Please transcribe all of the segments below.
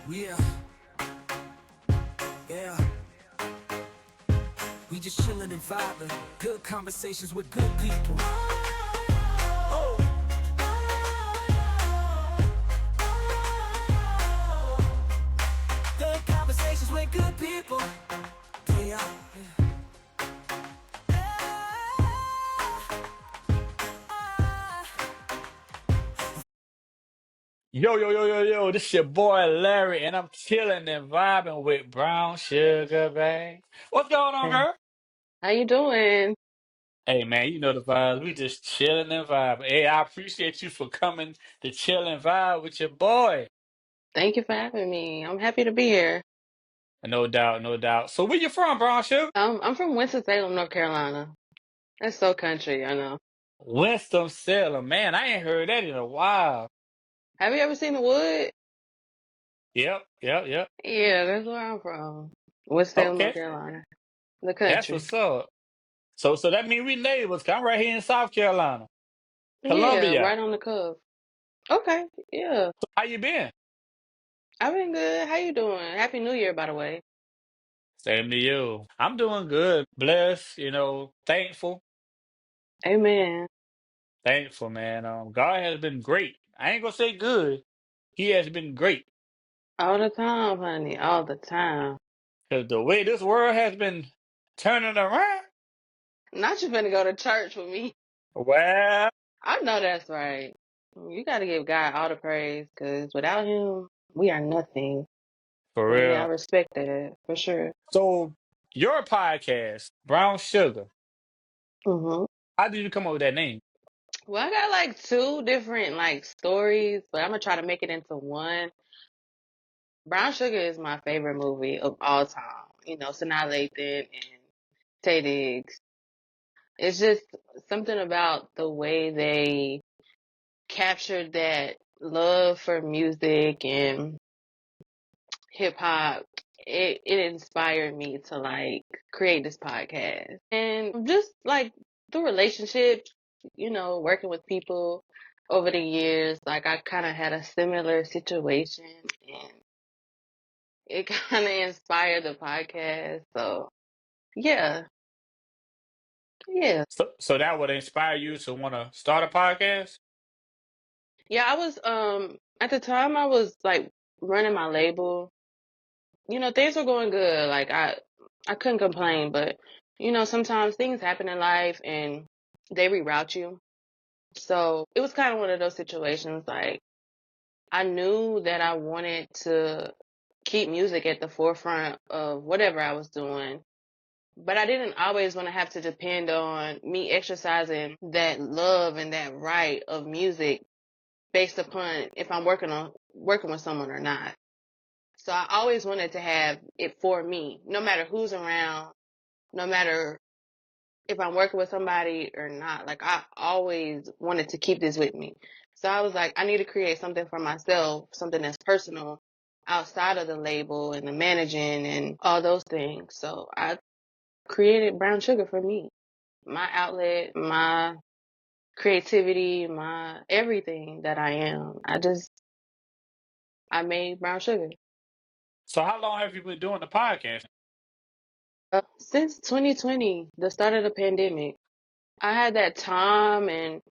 Yeah, yeah. We just chillin' and vibing. Good conversations with good people. Oh, good conversations with good people. Yeah. Yo, yo, yo, yo, yo, this your boy Larry, and I'm chilling and vibing with Brown Sugar, babe. What's going on, Hey, girl? how you doing? Hey, man, you know the vibes. We just chilling and vibing. Hey, I appreciate you for coming to chill and vibe with your boy. Thank you for having me. I'm happy to be here. No doubt, no doubt. So where you from, Brown Sugar? I'm from Winston-Salem, North Carolina. That's so country, I know. Winston-Salem. Man, I ain't heard that in a while. Have you ever seen the Wood? Yep, yep, yep. Yeah, that's where I'm from. Winston-Salem, North Okay, Carolina. The that's country. what's up. So that means we neighbors. 'Cause I'm right here in South Carolina, Yeah, Columbia. right on the cusp. Okay, yeah. How you been? I've been good. How you doing? Happy New Year, by the way. Same to you. I'm doing good, blessed, thankful, Amen. thankful, man. God has been great. I ain't gonna say good. He has been great All the time, honey. All the time. because the way this world has been turning around. Not you finna go to church with me. Well, I know that's right. You gotta give God all the praise, because without him, we are nothing. for So yeah, I real. respect that for sure. So your podcast, Brown Sugar. hmm How did you come up with that name? Well, I got like two different like stories, but I'm gonna try to make it into one. Brown Sugar is my favorite movie of all time. Sanaa Lathan and Tay Diggs. It's just something about the way they captured that love for music and hip hop. It inspired me to like create this podcast. And just like through relationships, working with people over the years, like I kind of had a similar situation and it kind of inspired the podcast. So yeah, yeah. So that would inspire you to want to start a podcast? Yeah, I was at the time I was like running my label. Things were going good. Like I couldn't complain, but sometimes things happen in life and they reroute you. So it was kind of one of those situations. Like I knew that I wanted to keep music at the forefront of whatever I was doing, but I didn't always want to have to depend on me exercising that love and that right of music based upon if I'm working with someone or not. So I always wanted to have it for me, no matter who's around, no matter if I'm working with somebody or not. Like I always wanted to keep this with me. So I was like, I need to create something for myself, something that's personal outside of the label and the managing and all those things. So I created Brown Sugar for me, my outlet, my creativity, my everything that I am. I made Brown Sugar. So how long have you been doing the podcast? Since 2020, the start of the pandemic, I had that time and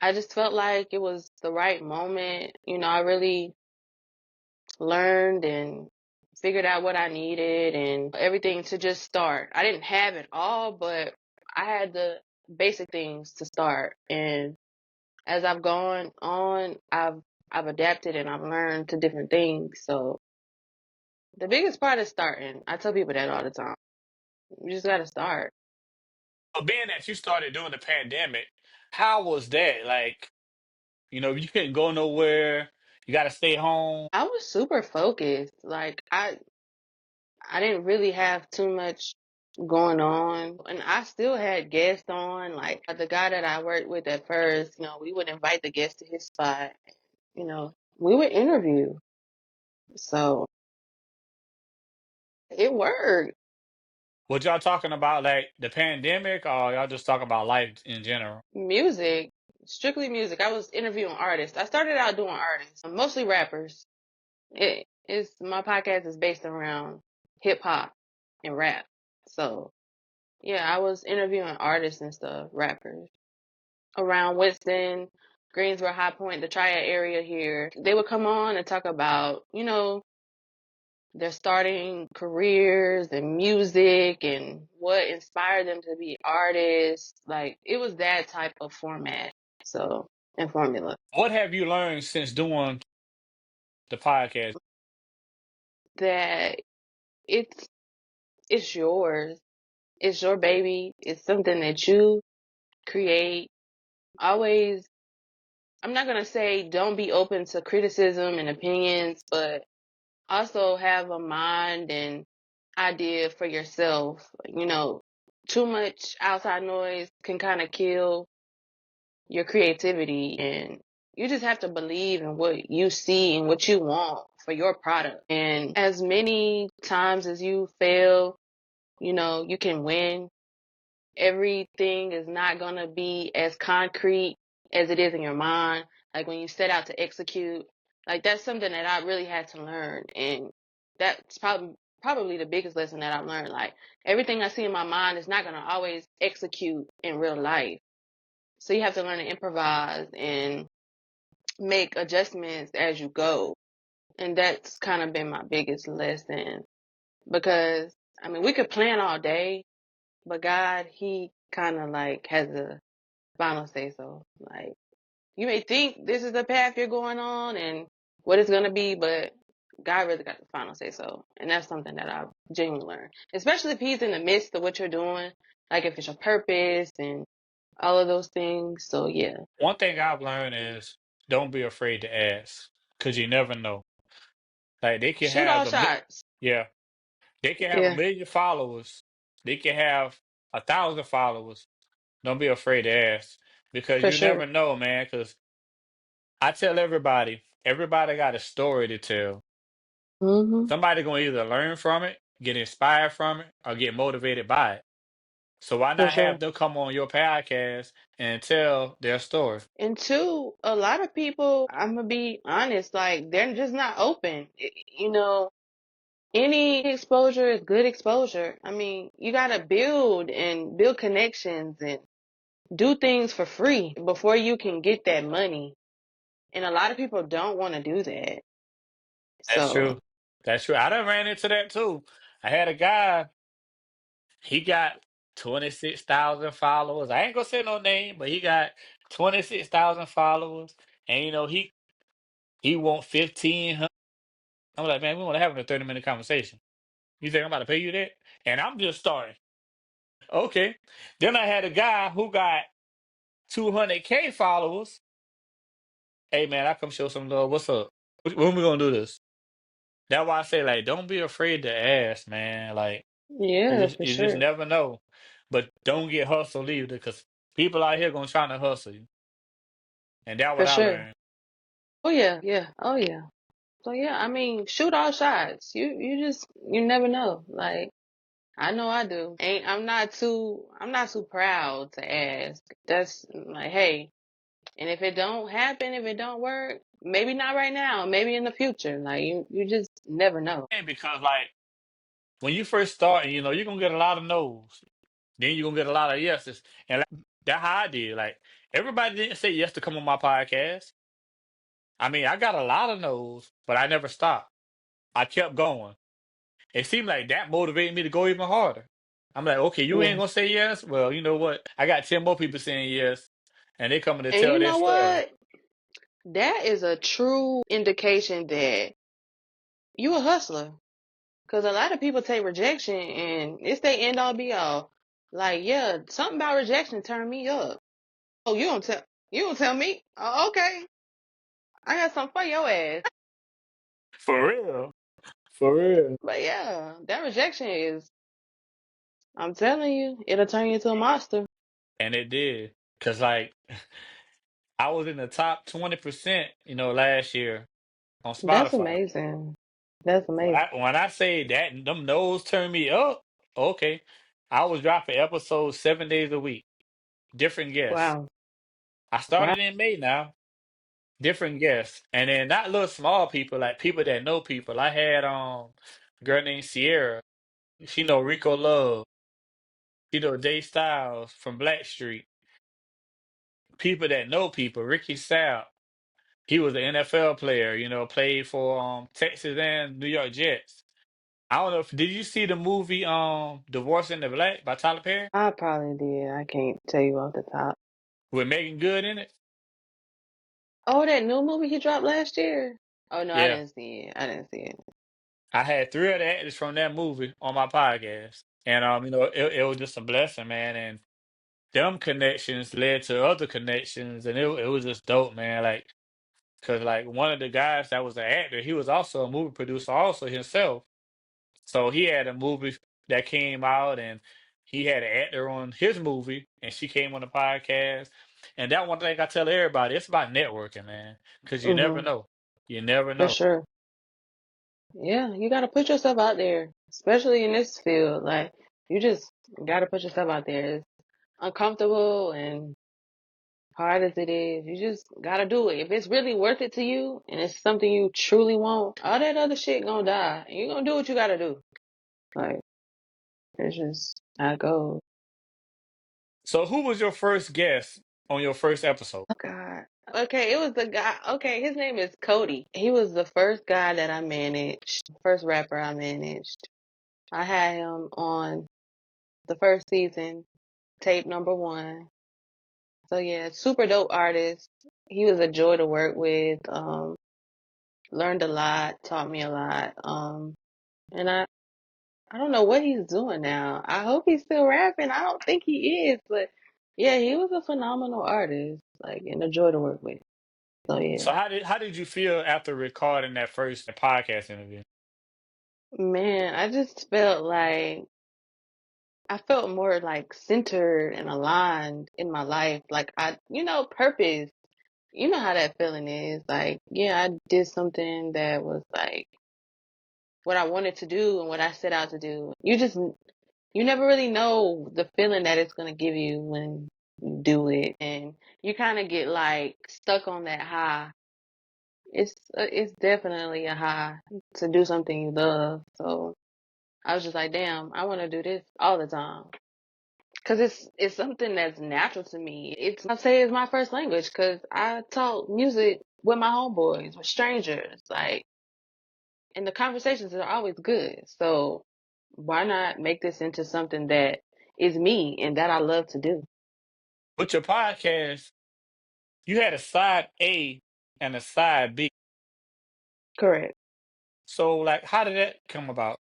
I just felt like it was the right moment. I really learned and figured out what I needed and everything to just start. I didn't have it all, but I had the basic things to start. And as I've gone on, I've adapted and I've learned to different things. So the biggest part is starting. I tell people that all the time. You just gotta start. Well, being that you started during the pandemic, how was that? Like, you couldn't go nowhere. You got to stay home. I was super focused. Like I didn't really have too much going on. And I still had guests on. Like the guy that I worked with at first, we would invite the guest to his spot. We would interview. So it worked. What y'all talking about, like the pandemic, or y'all just talking about life in general? Music, strictly music. I was interviewing artists. I started out doing artists, mostly rappers. It's my podcast is based around hip hop and rap. So yeah, I was interviewing artists and stuff, rappers around Winston, Greensboro, High Point, the Triad area here. They would come on and talk about, their starting careers and music and what inspired them to be artists. Like it was that type of format. So and formula. What have you learned since doing the podcast? That it's it's yours. It's your baby. It's something that you create. Always, I'm not gonna say don't be open to criticism and opinions, but also have a mind and idea for yourself. Too much outside noise can kind of kill your creativity, and you just have to believe in what you see and what you want for your product. And as many times as you fail, you can win. Everything is not going to be as concrete as it is in your mind. Like when you set out to execute, like that's something that I really had to learn. And that's probably the biggest lesson that I've learned. Like everything I see in my mind is not going to always execute in real life. So you have to learn to improvise and make adjustments as you go. And that's kind of been my biggest lesson because I mean, we could plan all day, but God, he kind of like has a final say so. Like you may think this is the path you're going on and what it's gonna be, but God really got the final say so. And that's something that I've genuinely learned. Especially if he's in the midst of what you're doing, like if it's your purpose and all of those things. So yeah. One thing I've learned is don't be afraid to ask because you never know. Like they can Shoot have all shots. yeah, they can have a Yeah, million followers. They can have 1,000 followers. Don't be afraid to ask because for you sure. never know, man. Because I tell everybody got a story to tell. Mhm. Somebody gonna either learn from it, get inspired from it, or get motivated by it. So why For not sure. have them come on your podcast and tell their story? And two, a lot of people, I'm gonna be honest, like they're just not open. Any exposure is good exposure. I mean, you gotta build connections and do things for free before you can get that money. And a lot of people don't want to do that. That's So, true. That's true. I done ran into that too. I had a guy. He got 26,000 followers. I ain't gonna say no name, but he got 26,000 followers, and he want 1,500. I'm like, man, we want to have a 30-minute conversation. You think I'm about to pay you that? And I'm just starting. Okay. Then I had a guy who got 200K followers. Hey man, I come show some love. What's up? When we gonna do this? That's why I say like, don't be afraid to ask, man. Like, yeah, for you just sure. never know. But don't get hustled either, because people out here gonna try to hustle you, and that's For what I sure. learned. Oh yeah, yeah. Oh yeah. So yeah, I mean, shoot all shots. You never know. Like I know I do. Ain't I'm not too proud to ask. That's like, hey, and if it don't happen, if it don't work, maybe not right now, maybe in the future. Like you just never know. And because like when you first start, you're gonna get a lot of no's. Then you're gonna get a lot of yeses. And like, that's how I did. Like everybody didn't say yes to come on my podcast. I mean, I got a lot of no's, but I never stopped. I kept going. It seemed like that motivated me to go even harder. I'm like, okay, you ain't Yeah. gonna say yes? Well, you know what? I got 10 more people saying yes, and they coming to And tell you their know story. what? That is a true indication that you a hustler. Cause a lot of people take rejection and it's they end all be all. Like, yeah, something about rejection turned me up. Oh, you don't tell me? Oh, okay. I got something for your ass. For real. For real. But yeah, that rejection is, I'm telling you, it'll turn you into a monster. And it did. Cause like I was in the top 20%, last year on That's Spotify. amazing. That's amazing. When I say that them no's turn me up, okay. I was dropping episodes 7 days a week, different guests. Wow. I Wow. started in May now. different guests, and then not little small people, like people that know people. I had a girl named Sierra. She know Rico Love. She know Jay Styles from Blackstreet. People that know people. Ricky Sapp. He was an NFL player. Played for Texas and New York Jets. I don't know if did you see the movie Divorce in the Black by Tyler Perry I probably did. I can't tell you off the top. with Megan Good in it? Oh, that new movie he dropped last year? Oh no, I Yeah. didn't see it. I didn't see it. I had three of the actors from that movie on my podcast. And it was just a blessing, man. And them connections led to other connections, and it was just dope, man. Like, cause like one of the guys that was an actor, he was also a movie producer, also himself. So he had a movie that came out, and he had an actor on his movie, and she came on the podcast. And that one thing I tell everybody, it's about networking, man, because you never Hmm. know. You never For know. sure. Yeah, you gotta put yourself out there, especially in this field. Like, you just gotta put yourself out there. It's uncomfortable and hard as it is, you just gotta do it. If it's really worth it to you and it's something you truly want, all that other shit gonna die. You're gonna do what you gotta do. Like, it's just how it goes. So, who was your first guest on your first episode? God. Okay, it was the guy. Okay, his name is Cody. He was the first guy that I managed, first rapper I managed. I had him on the first season, tape number one. So yeah, super dope artist. He was a joy to work with. Learned a lot, taught me a lot. And I don't know what he's doing now. I hope he's still rapping. I don't think he is, but yeah, he was a phenomenal artist, like, and a joy to work with. So yeah, So, how did you feel after recording that first podcast interview? man, I just felt like I felt more like centered and aligned in my life. Like purpose. You know how that feeling is. Like, yeah, I did something that was like what I wanted to do and what I set out to do. You never really know the feeling that it's gonna give you when you do it, and you kind of get like stuck on that high. It's definitely a high to do something you love. So I was just like, damn, I want to do this all the time because it's something that's natural to me. I say it's my first language because I taught music with my homeboys, with strangers, like, and the conversations are always good. So why not make this into something that is me and that I love to do? With your podcast, you had a side A and a side B. Correct. So, like, how did that come about?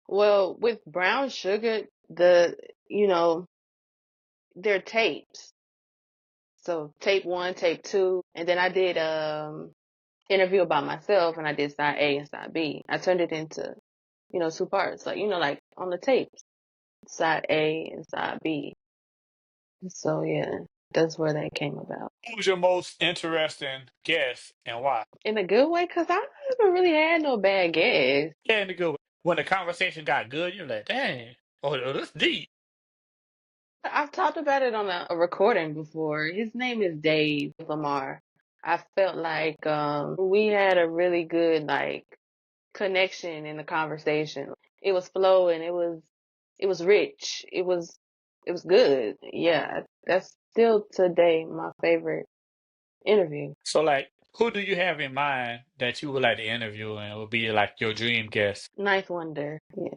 Well, with Brown Sugar, you know, they're tapes. So tape one, tape two, and then I did interview about myself, and I did side A and side B. I turned it into, two parts, like, like on the tapes, side A and side B. So yeah, that's where that came about. Who was your most interesting guest and why? In a good way, cause I haven't really had no bad guests. Yeah, in the good way. When the conversation got good, you're like, dang, that's deep. I've talked about it on a recording before. His name is Dave Lamar. I felt like we had a really good like connection in the conversation. It was flowing. It was rich. It was good. Yeah, that's still today my favorite interview. So, like, who do you have in mind that you would like to interview and would be like your dream guest? Ninth Wonder. Yeah,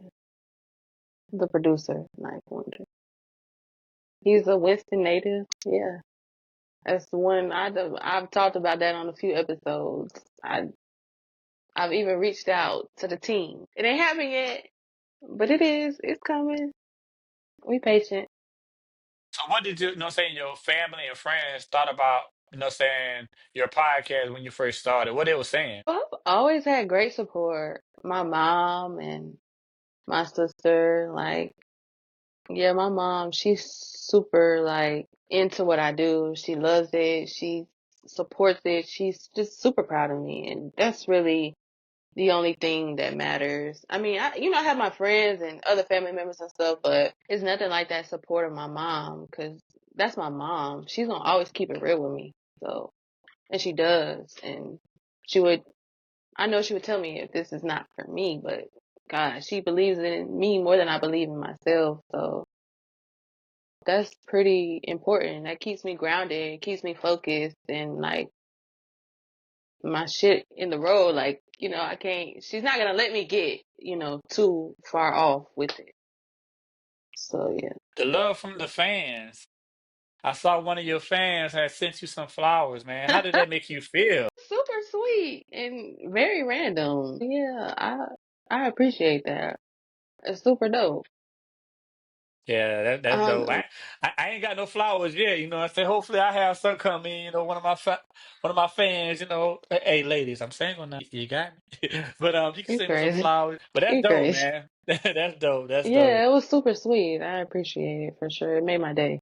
the producer, Ninth Wonder. He's a Winston native. Yeah. That's the one I've talked about that on a few episodes. I've even reached out to the team. It ain't happened yet, but it is. It's coming. We patient. So, what did saying, your family and friends thought about, saying your podcast when you first started? What they were saying? Well, I've always had great support. My mom and my sister, like, yeah, my mom, she's super like into what I do. She loves it. She supports it. She's just super proud of me, and that's really the only thing that matters. I mean, I have my friends and other family members and stuff, but it's nothing like that support of my mom because that's my mom. She's gonna always keep it real with me. So and she does. And she would, I know she would tell me if this is not for me, but God, she believes in me more than I believe in myself. So that's pretty important. That keeps me grounded, keeps me focused, and like my shit in the road. Like, I can't, she's not gonna let me get, too far off with it. So yeah. The love from the fans. I saw one of your fans had sent you some flowers, man. How did that make you feel? Super sweet and very random. Yeah, I appreciate that. It's super dope. Yeah, that's dope. Um, I ain't got no flowers yet, you know. I said hopefully I have some coming. You know, one of my fans. You know, hey ladies, I'm single now. You got me, but you can you send me some crazy. flowers. But that's You dope, crazy. man. That's dope. That's dope. Yeah, it was super sweet. I appreciate it for sure. It made my day.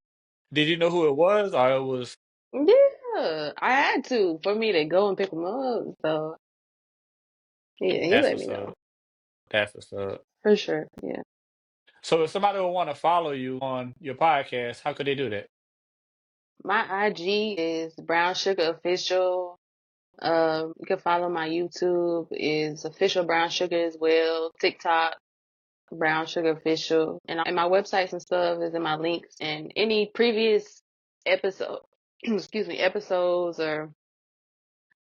Did you know who it was, or it was? Yeah, I had to for me to go and pick him up. So yeah, he That's let me what's know up. That's what's up. for sure. Yeah, So if somebody would want to follow you on your podcast, how could they do that? my IG is Brown Sugar Official. You can follow my YouTube is official Brown Sugar as well. TikTok Brown Sugar Official, and my websites and stuff is in my links. And any previous episode, excuse me, episodes or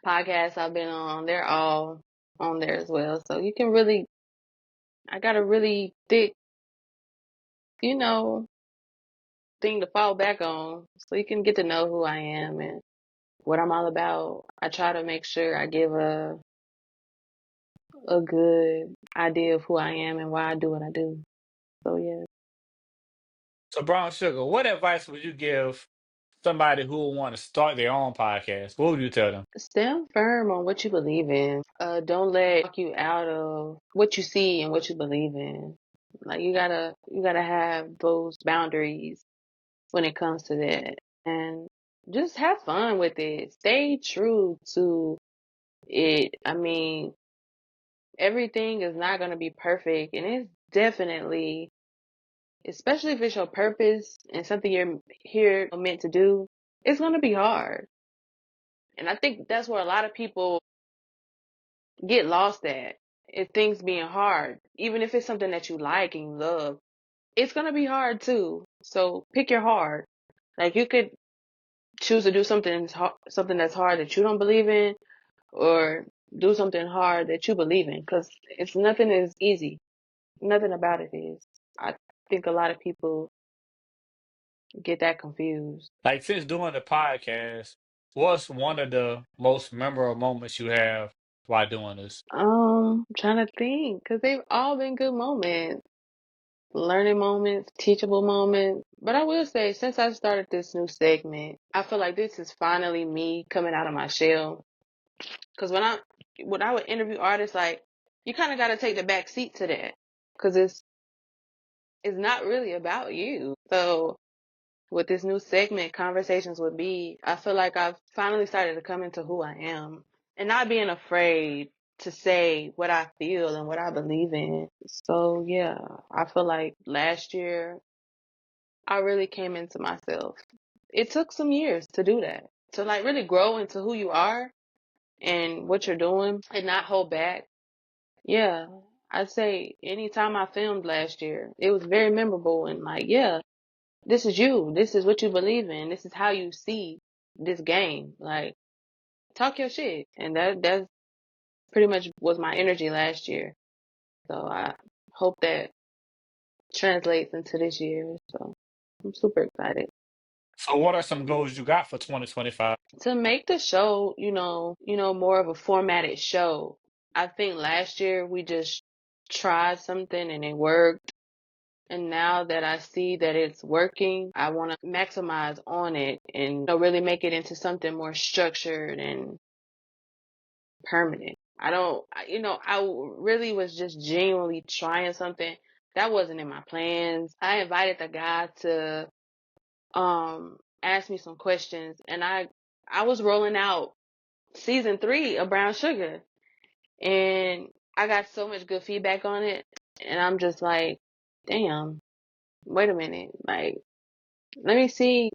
podcasts I've been on, they're all on there as well. So you can really, I got a really thick, you know, thing to fall back on, so you can get to know who I am and what I'm all about. I try to make sure I give a good idea of who I am and why I do what I do. So yeah. So Brown Sugar, what advice would you give somebody who will want to start their own podcast? What would you tell them? Stand firm on what you believe in. Don't let talk you out of what you see and what you believe in. Like you gotta have those boundaries when it comes to that. And just have fun with it. Stay true to it. I mean, everything is not gonna be perfect, and it's definitely, especially if it's your purpose and something you're here meant to do, it's gonna be hard. And I think that's where a lot of people get lost at, if things being hard. Even if it's something that you like and you love, it's gonna be hard too. So pick your hard. Like you could choose to do something that's hard that you don't believe in, or do something hard that you believe in. Because it's nothing is easy. Nothing about it is. I think a lot of people get that confused. Like since doing the podcast, what's one of the most memorable moments you have while doing this? I'm trying to think, because they've all been good moments, learning moments, teachable moments. But I will say, since I started this new segment, I feel like this is finally me coming out of my shell. Because when I would interview artists, like, you kind of got to take the back seat to that, because it's not really about you. So with this new segment, Conversations with B, I feel like I've finally started to come into who I am and not being afraid to say what I feel and what I believe in. So yeah, I feel like last year I really came into myself. It took some years to do that, to like really grow into who you are and what you're doing and not hold back. Yeah, I'd say anytime I filmed last year, it was very memorable and like, yeah, this is you. This is what you believe in. This is how you see this game. Like, talk your shit. And that's pretty much was my energy last year. So I hope that translates into this year. So I'm super excited So what are some goals you got for 2025? to make the show, more of a formatted show. I think last year we just tried something and it worked. And now that I see that it's working, I want to maximize on it and really make it into something more structured and permanent. I don't, I really was just genuinely trying something that wasn't in my plans. I invited the guy to ask me some questions, and I was rolling out season 3 of Brown Sugar, and I got so much good feedback on it, and I'm just like, damn, wait a minute, like, let me see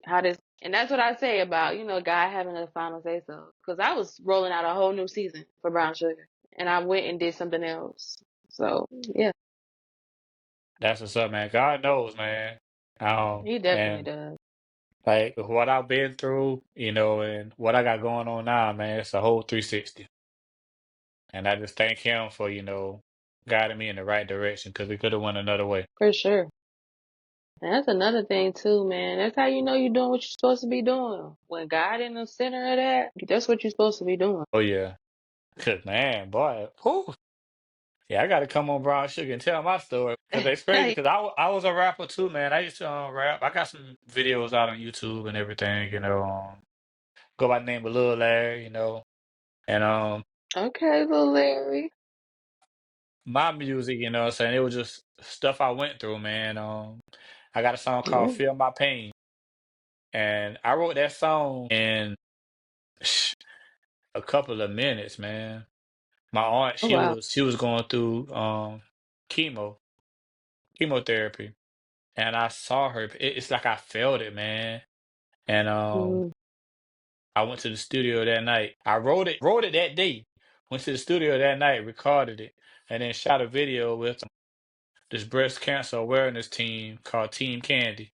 how this And that's what I say about, God having a final say so. Because I was rolling out a whole new season for Brown Sugar, and I went and did something else. So, yeah, That's what's up, man. God knows, man. he definitely And does. like what I've been through, and what I got going on now, man, it's a whole 360. And I just thank him for, guiding me in the right direction because it could have went another way. For sure. And that's another thing, too, man. That's how you know you're doing what you're supposed to be doing. When God in the center of that, that's what you're supposed to be doing. Oh yeah. Cause man, boy, whew. Yeah, I gotta come on Brown Sugar and tell my story. Cause it's crazy. Cause I was a rapper too, man. I used to rap. I got some videos out on YouTube and everything. Go by the name of Lil Larry. And Okay, little Larry. my music, what I'm saying, it was just stuff I went through, man. I got a song called Ooh. "Feel My Pain," and I wrote that song in a couple of minutes, man. My aunt, Oh, she wow. was she was going through chemo chemotherapy, and I saw her. It's like I felt it, man. And Mm. I went to the studio that night. I wrote it that day. Went to the studio that night, recorded it, and then shot a video with this breast cancer awareness team called Team Candy.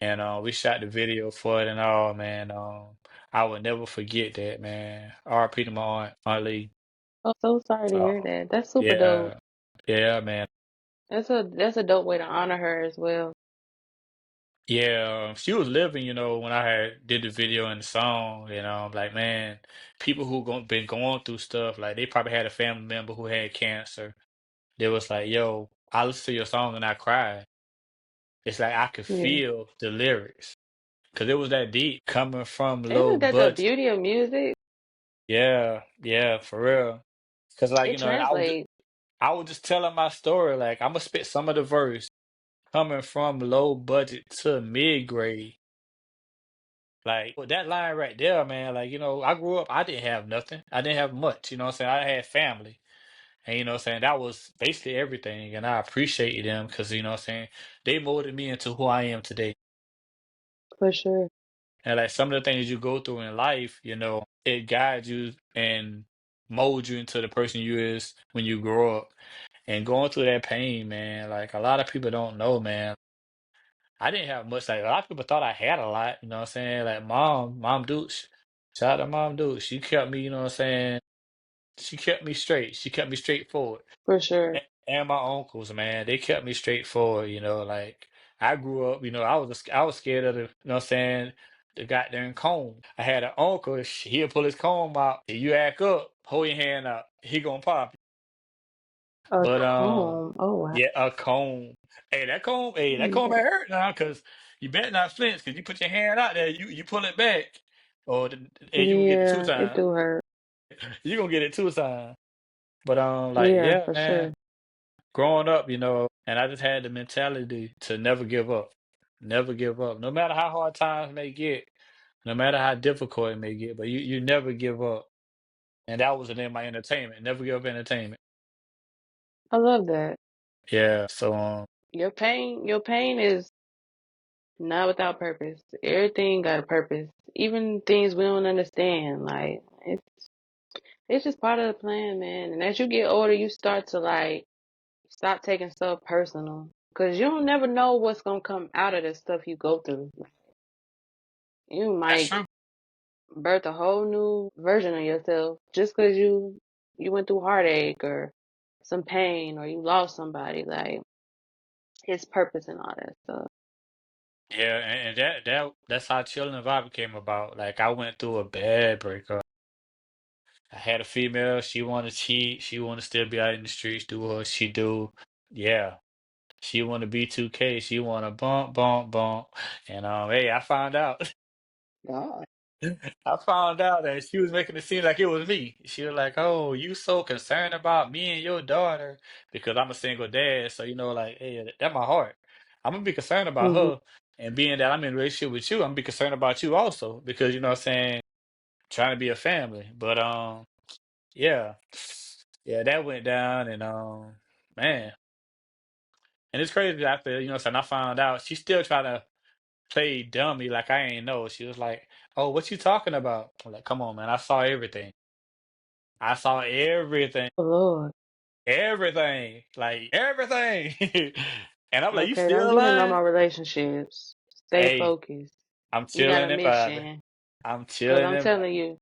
And we shot the video for it and all, man. I would never forget that, man. R.P. to my aunt Lee. Oh, so sorry to hear Oh, that. That's super dope. yeah, yeah, man. That's a dope way to honor her as well. Yeah, she was living, when I had did the video and the song, like man, people who been going through stuff, like they probably had a family member who had cancer. They was like, yo, I listened to your song and I cried. It's like I could Yeah. feel the lyrics because it was that deep coming from low Isn't that the budget. beauty of music? Yeah, yeah, for real. Because like, It and translates. I was just telling my story, like I'm gonna spit some of the verse coming from low budget to mid grade. Like with that line right there, man, like, I grew up, I didn't have nothing. I didn't have much, what I'm saying? I had family. And what I'm saying, that was basically everything. And I appreciated them because, what I'm saying, they molded me into who I am today. For sure. And like some of the things you go through in life, it guides you and molds you into the person you is when you grow up. And going through that pain, man, like a lot of people don't know, man. I didn't have much. Like a lot of people thought I had a lot, what I'm saying? Like Mom Dukes. Shout out to Mom Dukes. She kept me, what I'm saying? She kept me straight. She kept me straightforward. For sure. And my uncles, man, they kept me straightforward, like I grew up, I was scared of the, what I'm saying, the goddamn comb. I had an uncle, he'll pull his comb out. If you act up, hold your hand out. He gonna pop you. A But comb. Oh, wow. yeah, a comb. Hey, that comb Yeah. ain't hurt now, cause you better not flinch, cause you put your hand out there, you pull it back, or hey, you gonna get it two Yeah, it times. do hurt. You gonna get it two times. But like Yeah, yeah, for man. sure. Growing up, and I just had the mentality to never give up. Never give up. No matter how hard times may get, no matter how difficult it may get, but you never give up. And that was the name of my entertainment. Never give up entertainment. I love that. Yeah. So Your pain is not without purpose. Everything got a purpose. Even things we don't understand. Like it's just part of the plan, man. And as you get older, you start to like stop taking stuff personal. Cause you don't never know what's gonna come out of the stuff you go through. You that's might true. birth a whole new version of yourself just cause you went through heartache or some pain or you lost somebody. Like his purpose and all that stuff. Yeah, and that's how chilling the vibe came about. Like I went through a bad breakup. I had a female, she wanna cheat, she wanna still be out in the streets, do what she do. Yeah. She wanna be 2K, she wanna bump, bump, bump. And hey, I found out. God. I found out that she was making it seem like it was me. She was like, "Oh, you so concerned about me and your daughter because I'm a single dad." So like, hey, that's my heart. I'm gonna be concerned about Hmm. her, and being that I'm in a relationship with you, I'm gonna be concerned about you also because what I'm saying, trying to be a family. But yeah, yeah, that went down, and man, and it's crazy after what I'm saying, I found out she's still trying to played dummy like I ain't know. She was like, "Oh, what you talking about?" I'm like, "Come on, man. I saw everything. I saw everything, Oh, Lord. everything, like everything." And I'm like, "You Okay, don't still get in on lying?" my relationships. Stay Hey, focused. I'm You got a chilling and vibing. mission. I'm Because chilling I'm and vibing. telling you,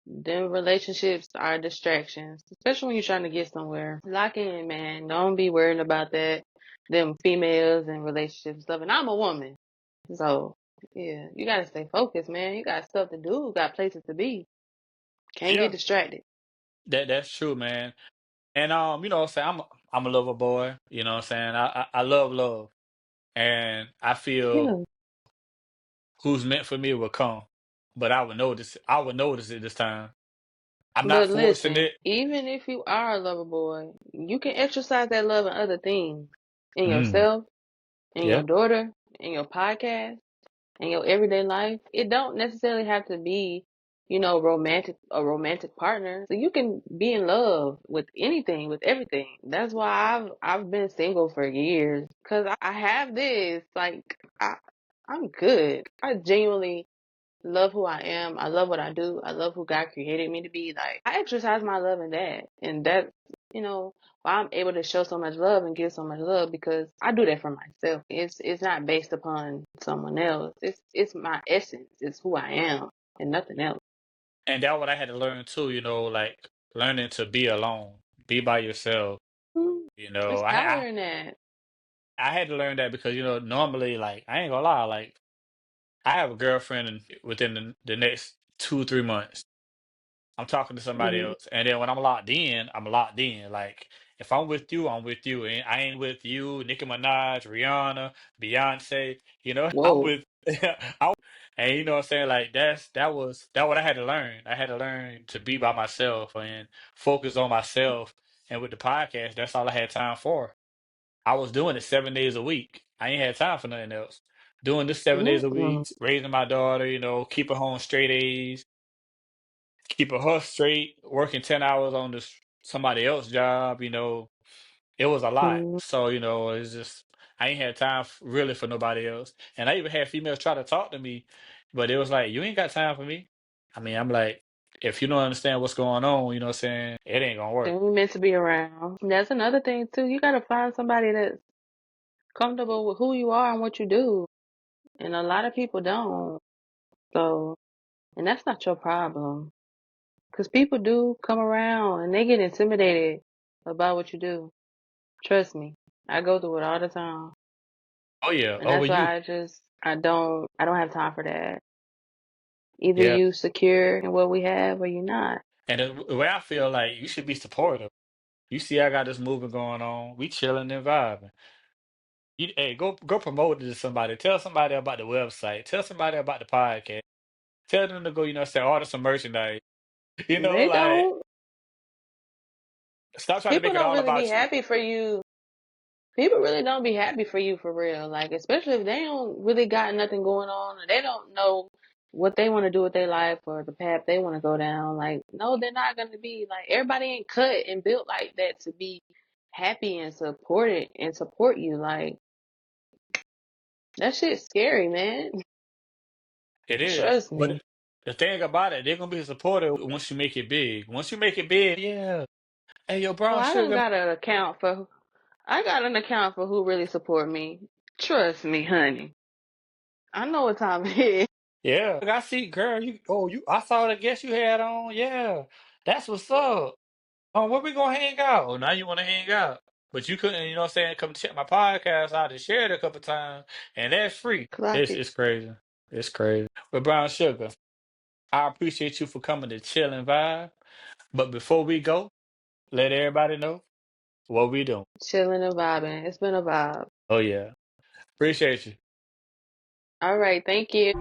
them relationships are distractions, especially when you're trying to get somewhere. Lock in, man. Don't be worried about that. Them females and relationship stuff. And I'm a woman. So, yeah, you got to stay focused, man. You got stuff to do, got places to be. Can't get Yeah, distracted. that's true, man. And what I'm saying, I'm a lover boy. You know what I'm saying? I love love, and I feel Yeah. who's meant for me will come. But I would notice. I would notice it this time. I'm not But forcing listen, it. even if you are a lover boy, you can exercise that love in other things. In Mm, yourself, in your yeah. daughter, in your podcast, in your everyday life. It don't necessarily have to be, a romantic partner. So you can be in love with anything, with everything. That's why I've been single for years, because I have this, like, I'm good. I genuinely love who I am. I love what I do. I love who God created me to be. Like, I exercise my love in that. And that, why I'm able to show so much love and give so much love, because I do that for myself. It's not based upon someone else. It's my essence. It's who I am and nothing else. And that's what I had to learn too. Like learning to be alone, be by yourself. There's I power in that. I had to learn that because normally, like, I ain't gonna lie, like, I have a girlfriend within the next 2 3 months. I'm talking to somebody Hmm. else, and then when I'm locked in, I'm locked in. Like, if I'm with you, I'm with you, and I ain't with you, Nicki Minaj, Rihanna, Beyonce. I'm Whoa. with, and you know what I'm saying. Like, that what I had to learn. I had to learn to be by myself and focus on myself. And with the podcast, that's all I had time for. I was doing it 7 days a week. I ain't had time for nothing else. Doing this 7 days a Mm-mm. week, raising my daughter, keeping her on straight A's, keeping her straight, working 10 hours on this somebody else job. It was a lot. Mm. So, it's just I ain't had time really for nobody else. And I even had females try to talk to me, but it was like, you ain't got time for me. I mean, I'm like, if you don't understand what's going on, you know what I'm saying, it ain't gonna They work. ain't meant to be around. That's another thing too. You gotta find somebody that's comfortable with who you are and what you do. And a lot of people don't. So, and that's not your problem. Because people do come around and they get intimidated about what you do. Trust me. I go through it all the time. Oh yeah, And over that's you. why I don't have time for that. Either Yeah. you secure in what we have or you're not. And the way I feel like you should be supportive. You see, I got this movement going on. We chilling and vibing. Hey, go promote it to somebody. Tell somebody about the website. Tell somebody about the podcast. Tell them to go, say, order some merchandise. They Like, don't. stop trying to People make it don't all really be about you. happy for you. People really don't be happy for you for real. Like, especially if they don't really got nothing going on or they don't know what they want to do with their life or the path they want to go down. Like, no, they're not going to be like, everybody ain't cut and built like that to be happy and supported and support you. Like, that shit's scary, man. It is. Trust But me. the thing about it, they're gonna be supportive once you make it big. Once you make it big, yeah. Hey, yo, Oh, brown sugar. I got an account for who really support me. Trust me, honey. I know what time it is. Yeah. Look, I see, girl. I saw the guest you had on. Yeah, that's what's up. Where we gonna hang out? Oh, now you want to hang out, but you couldn't. You know what I'm saying? Come check my podcast out and share it a couple times, and that's free. Clock It's it. it's crazy. It's crazy. But brown sugar, I appreciate you for coming to chill and vibe. But before we go, let everybody know what we doing. Chilling and vibing. It's been a vibe. Oh yeah, appreciate you. All right, thank you.